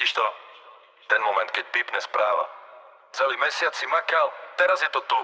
Cítiš to? Ten moment, keď pípne správa. Celý mesiac si makal, teraz je to tu.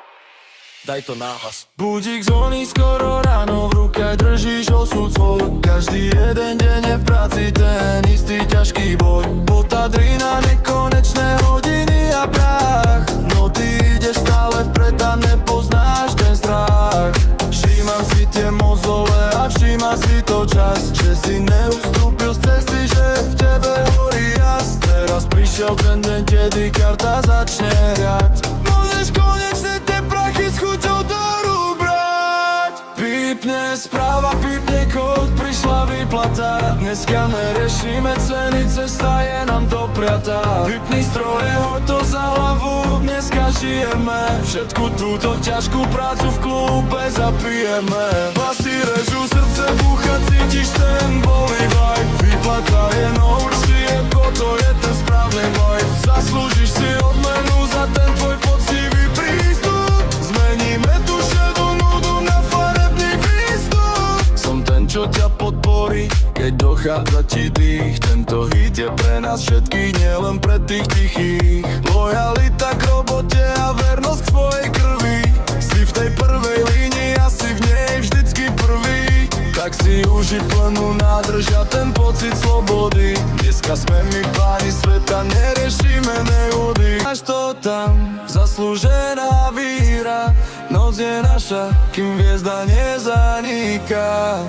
Daj to náhlas. Budík zvoní skoro ráno, v ruke držíš osud svoj. Každý jeden deň je v práci ten istý ťažký boj. Potadrina, nekonečné hodiny a prach. No ty ideš stále vpred a nepoznáš ten strach. Všímam si tie mozole a všíma si to čas, že si neustúpil z cesty, že v tebe horí jas. Teraz prišiel ten deň, kedy karta začne hrať. Môžeš konečne tie prachy s chuťou do rúk brať. Pípne správa, pípne kód, prišla výplata. Dneska neriešime ceny, cesta je nám dopriatá. Vypni stroje, hoď to za hlavu, dneska žijeme. Všetku túto ťažkú prácu v klube zapijeme. Vlasy režú, srdce búcha, cítiš ten voľný vibe. Výplata je no určite, to je ten správny vibe. Zaslúžiš si odmenu za ten tvoj poctivý prístup. Zmeníme tu šedú nudu na farebný výstup. Som ten, čo ťa podporí, keď dochádza ti dých. Tento hit je pre nás všetkých, nielen pre tých tichých. Lojalita k robote a vernosť k svojej krvi. Si v tej prvej línii a si v nej vždycky prvý. Tak si uži plnú nádrž a ten pocit slobody. Dneska sme my páni sveta, neriešime nehody. Až to tam, zaslúžená výhra. Noc je naša, kým hviezda nezaniká.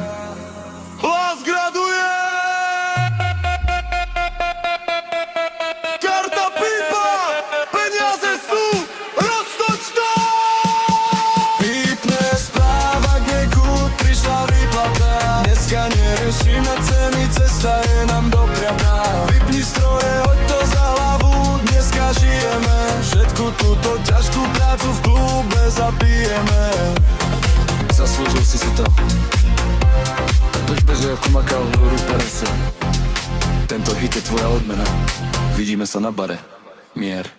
Hlas graduje! Karta pípa! Peniaze sú! Roztoč to! Pípne správa, kde kút, prišla výplata. Dneska neriešime ceny, cesta je nám dopriatá. Vypni stroje, hoď to za hlavu, dneska žijeme. Všetku túto ťažkú prácu v klube zabijeme. Zaslúžil si to. Držbe, že ako makal hru perese. Tento hit je tvoja odmena. Vidíme sa na bare. Mier.